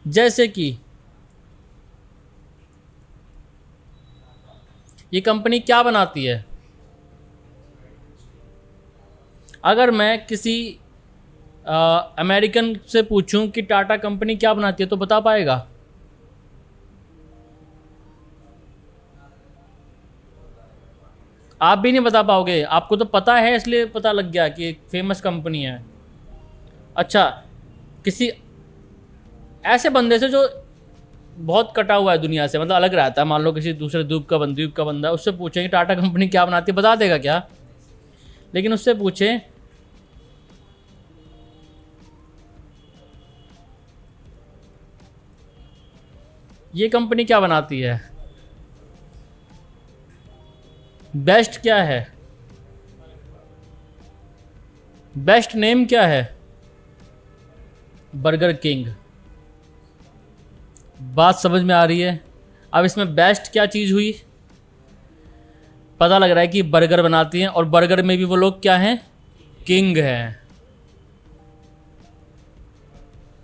B: जैसे कि ये कंपनी क्या बनाती है? अगर मैं किसी अमेरिकन से पूछूं कि टाटा कंपनी क्या बनाती है तो बता पाएगा? आप भी नहीं बता पाओगे। आपको तो पता है इसलिए पता लग गया कि एक फेमस कंपनी है। अच्छा, किसी ऐसे बंदे से जो बहुत कटा हुआ है दुनिया से, मतलब अलग रहता है, मान लो किसी दूसरे द्वीप का बंदा है, उससे पूछें कि टाटा कंपनी क्या बनाती है, बता देगा क्या? लेकिन उससे पूछें ये कंपनी क्या बनाती है, बेस्ट क्या है, बेस्ट नेम क्या है? Burger king. बात समझ में आ रही है? अब इसमें बेस्ट क्या चीज़ हुई? पता लग रहा है कि बर्गर बनाती हैं और बर्गर में भी वो लोग क्या हैं? किंग हैं।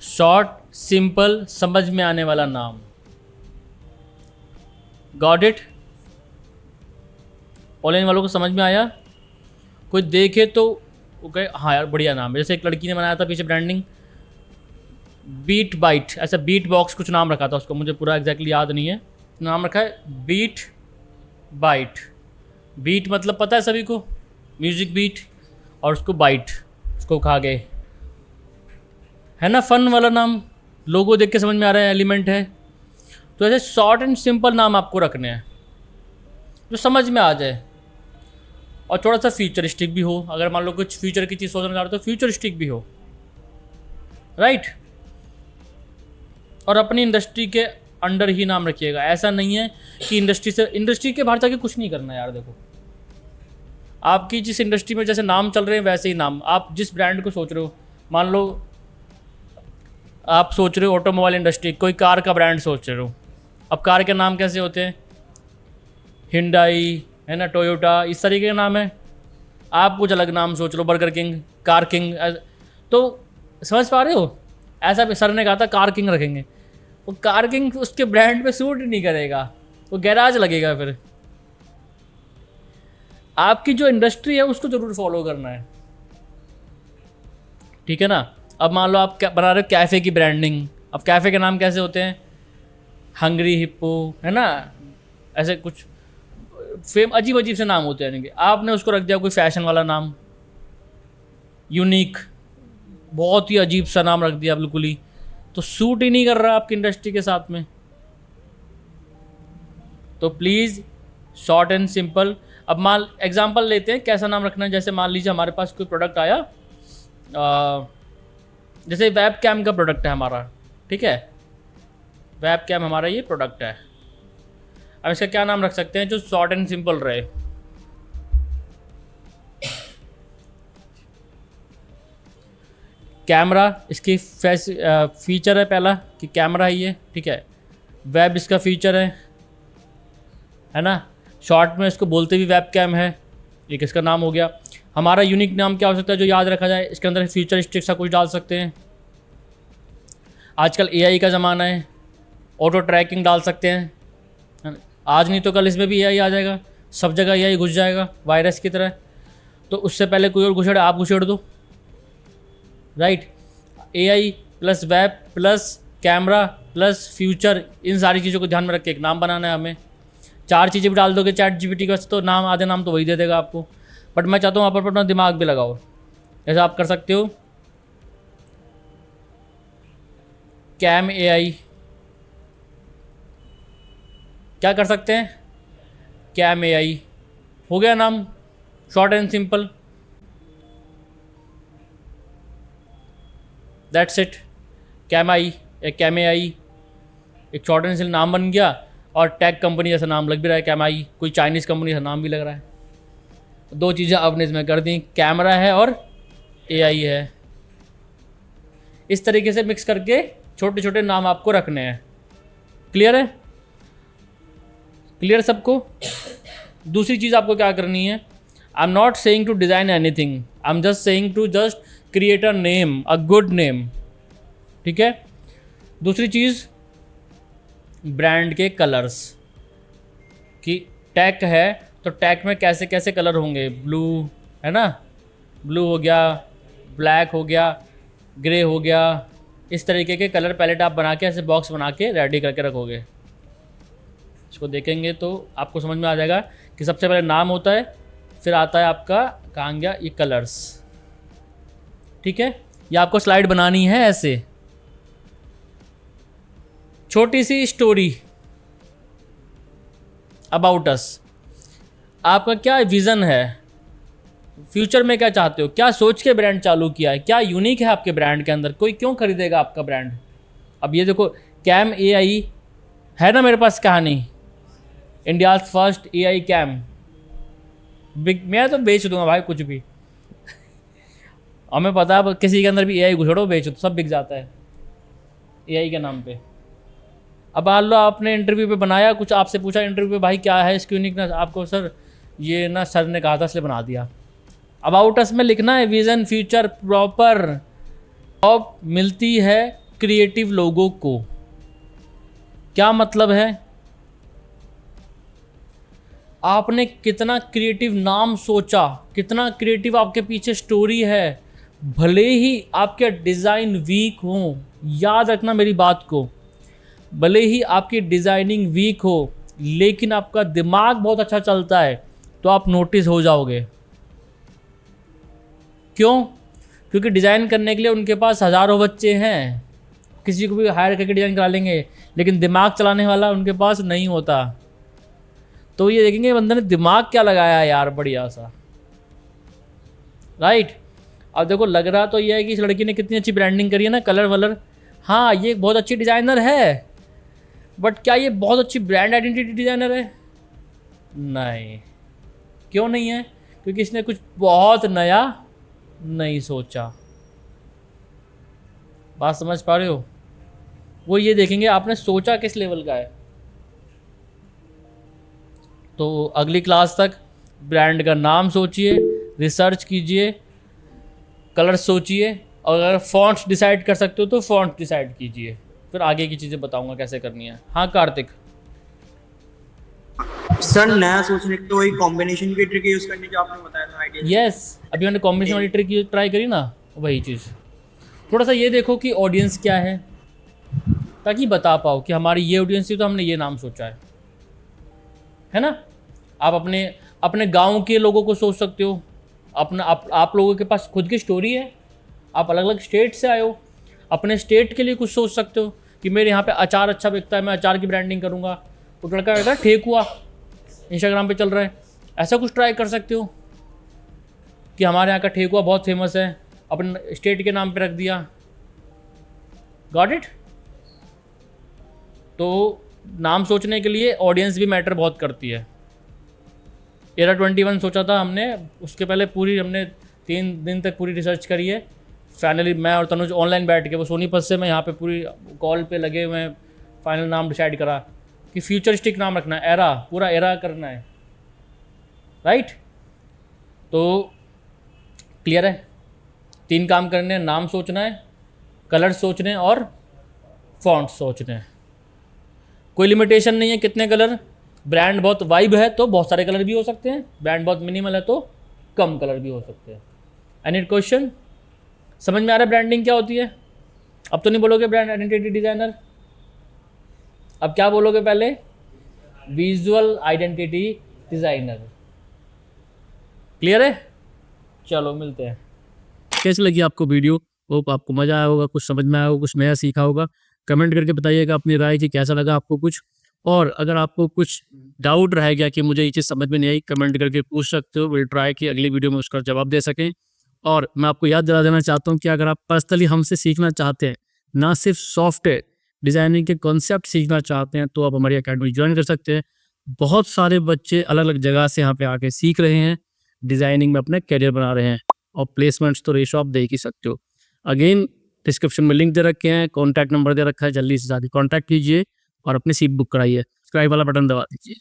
B: शॉर्ट, सिंपल, समझ में आने वाला नाम। Got it? ऑनलाइन वालों को समझ में आया? कोई देखे तो वो कहे हाँ यार बढ़िया नाम है। जैसे एक लड़की ने बनाया था पीछे ब्रांडिंग, बीट बाइट, ऐसा बीट बॉक्स कुछ नाम रखा था उसको, मुझे पूरा एग्जैक्टली याद नहीं है, नाम रखा है बीट बाइट। बीट मतलब पता है सभी को, म्यूजिक बीट, और उसको बाइट, उसको खा गए, है ना, फन वाला नाम, लोगो देख के समझ में आ रहा है एलिमेंट है। तो ऐसे शॉर्ट एंड सिंपल नाम आपको रखने हैं जो समझ में आ जाए और थोड़ा सा फ्यूचरिस्टिक भी हो। अगर मान लो कुछ फ्यूचर की चीज़ सोचना चाह रहे हो तो फ्यूचरिस्टिक भी हो, राइट। और अपनी इंडस्ट्री के अंडर ही नाम रखिएगा। ऐसा नहीं है कि इंडस्ट्री के बाहर जाके कुछ नहीं करना यार। देखो आपकी जिस इंडस्ट्री में जैसे नाम चल रहे हैं वैसे ही नाम, आप जिस ब्रांड को सोच रहे हो, मान लो आप सोच रहे हो ऑटोमोबाइल इंडस्ट्री, कोई कार का ब्रांड सोच रहे हो, अब कार के नाम कैसे होते हैं, हिंडाई है ना, टोयोटा, इस तरीके के नाम है। आप कुछ अलग नाम सोच लो, बर्गर किंग, कार किंग, तो समझ पा रहे हो। ऐसा भी सर ने कहा था कार किंग रखेंगे, वो कार किंग उसके ब्रांड पे सूट नहीं करेगा, वो गैराज लगेगा। फिर आपकी जो इंडस्ट्री है उसको ज़रूर फॉलो करना है, ठीक है ना। अब मान लो आप बना रहे हो कैफ़े की ब्रांडिंग, अब कैफ़े के नाम कैसे होते हैं, हंगरी हिप्पो, है ना, ऐसे कुछ अजीब अजीब से नाम होते हैं। यानी कि आपने उसको रख दिया कोई फैशन वाला नाम, यूनिक, बहुत ही अजीब सा नाम रख दिया बिल्कुल ही, तो सूट ही नहीं कर रहा आपकी इंडस्ट्री के साथ में। तो प्लीज़ शॉर्ट एंड सिंपल। अब मान एग्जांपल लेते हैं कैसा नाम रखना है। जैसे मान लीजिए हमारे पास कोई प्रोडक्ट आया, जैसे वेब कैम का प्रोडक्ट है हमारा, ठीक है, वेब कैम हमारा ये प्रोडक्ट है। अब इसका क्या नाम रख सकते हैं जो शॉर्ट एंड सिंपल रहे। कैमरा इसकी फीचर है पहला कि कैमरा है ये, ठीक है। वेब इसका फीचर है ना, शॉर्ट में इसको बोलते भी वेब कैम है, एक इसका नाम हो गया। हमारा यूनिक नाम क्या हो सकता है जो याद रखा जाए, इसके अंदर फ्यूचरिस्टिक सा कुछ डाल सकते हैं। आजकल एआई का ज़माना है, ऑटो ट्रैकिंग डाल सकते हैं, आज नहीं तो कल इसमें भी एआई आ जाएगा, सब जगह एआई घुस जाएगा वायरस की तरह। तो उससे पहले कोई और घुसेड़े, आप घुसेड़ दो, right. AI plus web plus camera plus future, इन सारी चीज़ों को ध्यान में रख के एक नाम बनाना है हमें। 4 चीज़ें भी डाल दोगे चैट जीपीटी का तो नाम, आधे नाम तो वही दे देगा आपको, बट मैं चाहता हूँ आप अपना दिमाग भी लगाओ। जैसे आप कर सकते हो कैम एआई, क्या कर सकते हैं, कैम एआई हो गया नाम, short and simple, that's it. Cam eye या कैम एआई एक शॉर्ट एंड सिंपल नाम बन गया, और टैग कंपनी जैसा नाम लग भी रहा है कैम आई, कोई चाइनीज़ कंपनी जैसा नाम भी लग रहा है। 2 चीज़ें आपने इसमें कर दी, कैमरा है और एआई है। इस तरीके से मिक्स करके छोटे छोटे नाम आपको रखने हैं। क्लियर है, क्लियर सबको। दूसरी चीज़ आपको क्या करनी है, I am not saying to design anything, I am just saying to just create a name, a good name, ठीक है। दूसरी चीज़ ब्रांड के कलर्स, कि टैग है तो टैग में कैसे कैसे कलर होंगे, ब्लू है ना, ब्लू हो गया, ब्लैक हो गया, ग्रे हो गया, इस तरीके के कलर पैलेट आप बना के ऐसे बॉक्स बना के रेडी करके रखोगे। इसको देखेंगे तो आपको समझ में आ जाएगा कि सबसे पहले नाम होता है, फिर आता है आपका कहाँ गया ये कलर्स, ठीक है। ये आपको स्लाइड बनानी है ऐसे, छोटी सी स्टोरी अबाउट अस, आपका क्या विज़न है, फ्यूचर में क्या चाहते हो, क्या सोच के ब्रांड चालू किया है, क्या यूनिक है आपके ब्रांड के अंदर, कोई क्यों खरीदेगा आपका ब्रांड। अब ये देखो कैम एआई है ना मेरे पास कहानी, इंडिया फर्स्ट एआई कैम, मैं तो बेच दूंगा भाई कुछ भी हमें पता है किसी के अंदर भी एआई घुसड़ो बेच दो, सब बिक जाता है एआई के नाम पे। अब मान लो आपने इंटरव्यू पे बनाया, कुछ आपसे पूछा इंटरव्यू पे भाई क्या है इसकी यूनिकनेस, आपको सर ये ना सर ने कहा था इसलिए बना दिया। अबाउट अस में लिखना है विज़न फ्यूचर प्रॉपर। जॉब मिलती है क्रिएटिव लोगों को, क्या मतलब है, आपने कितना क्रिएटिव नाम सोचा, कितना क्रिएटिव आपके पीछे स्टोरी है। भले ही आपके डिज़ाइन वीक हो, याद रखना मेरी बात को, भले ही आपकी डिज़ाइनिंग वीक हो लेकिन आपका दिमाग बहुत अच्छा चलता है तो आप नोटिस हो जाओगे। क्यों? क्योंकि डिज़ाइन करने के लिए उनके पास हज़ारों बच्चे हैं, किसी को भी हायर करके डिज़ाइन करा लेंगे, लेकिन दिमाग चलाने वाला उनके पास नहीं होता। तो ये देखेंगे बंदे ने दिमाग क्या लगाया है यार, बढ़िया सा, राइट। अब देखो लग रहा तो ये है कि इस लड़की ने कितनी अच्छी ब्रांडिंग करी है ना, कलर वलर। हाँ ये एक बहुत अच्छी डिज़ाइनर है, बट क्या ये बहुत अच्छी ब्रांड आइडेंटिटी डिज़ाइनर है? नहीं। क्यों नहीं है? क्योंकि इसने कुछ बहुत नया नहीं सोचा। बात समझ पा रहे हो? वो ये देखेंगे आपने सोचा किस लेवल का है। तो अगली क्लास तक ब्रांड का नाम सोचिए, रिसर्च कीजिए, कलर सोचिए, और अगर फॉन्ट्स डिसाइड कर सकते हो तो फॉन्ट डिसाइड कीजिए। फिर आगे की चीज़ें बताऊंगा कैसे करनी है। हाँ कार्तिक।
D: सर नया सोचने के तो वही कॉम्बिनेशन की ट्रिक यूज करने जो आपने बताया था आइडिया।
B: यस, अभी मैंने कॉम्बिनेशन वाली ट्रिक ट्राई करी ना, वही चीज़। थोड़ा सा ये देखो कि ऑडियंस क्या है, ताकि बता पाओ कि हमारी ये ऑडियंस थी तो हमने ये नाम सोचा है ना। आप अपने गांव के लोगों को सोच सकते हो, आप लोगों के पास खुद की स्टोरी है, आप अलग अलग स्टेट से आए हो, अपने स्टेट के लिए कुछ सोच सकते हो कि मेरे यहाँ पे अचार अच्छा बिकता है, मैं अचार की ब्रांडिंग करूँगा। वो लड़का कहता है ठेकुआ इंस्टाग्राम पे चल रहा है, ऐसा कुछ ट्राई कर सकते हो कि हमारे यहाँ का ठेकुआ बहुत फेमस है, अपने स्टेट के नाम पे रख दिया। Got it? तो नाम सोचने के लिए ऑडियंस भी मैटर बहुत करती है। एरा 21 सोचा था हमने, उसके पहले हमने 3 दिन तक पूरी रिसर्च करी है। फाइनली मैं और तनुज ऑनलाइन बैठ के, वो सोनीपत से मैं यहाँ पे पूरी कॉल पे लगे हुए हैं, फाइनल नाम डिसाइड करा कि फ्यूचरिस्टिक नाम रखना है, एरा, पूरा एरा करना है, राइट। तो क्लियर है? 3 काम करने हैं, नाम सोचना है, कलर सोचने हैं और फॉन्ट सोचने हैं। कोई लिमिटेशन नहीं है कितने कलर। ब्रांड बहुत वाइब है तो बहुत सारे कलर भी हो सकते हैं, ब्रांड बहुत मिनिमल है तो कम कलर भी हो सकते हैं। Any question? समझ में आ रहा है ब्रांडिंग क्या होती है? अब तो नहीं बोलोगे ब्रांड आइडेंटिटी डिज़ाइनर, अब क्या बोलोगे पहले? Visual identity designer. क्लियर है? चलो मिलते हैं।
A: कैसी लगी आपको वीडियो? होप आपको मज़ा आया होगा, कुछ समझ में आया होगा, कुछ नया सीखा होगा। कमेंट करके बताइएगा अपनी राय कि कैसा लगा आपको कुछ। और अगर आपको कुछ डाउट रह गया कि मुझे ये चीज़ समझ में नहीं आई, कमेंट करके पूछ सकते हो। विल ट्राई कि अगली वीडियो में उसका जवाब दे सकें। और मैं आपको याद दिला देना चाहता हूँ कि अगर आप पर्सनली हमसे सीखना चाहते हैं, ना सिर्फ सॉफ्टवेयर डिज़ाइनिंग के कॉन्सेप्ट सीखना चाहते हैं, तो आप हमारी अकेडमी ज्वाइन कर सकते हैं। बहुत सारे बच्चे अलग अलग जगह से यहाँ पे आके सीख रहे हैं, डिज़ाइनिंग में अपना करियर बना रहे हैं, और प्लेसमेंट्स तो रेशो आप देख ही सकते हो। अगेन डिस्क्रिप्शन में लिंक दे रखे हैं, कॉन्टैक्ट नंबर दे रखा है, जल्दी से जल्दी कॉन्टैक्ट कीजिए और अपनी सीट बुक कराइए। सब्सक्राइब वाला बटन दबा दीजिए।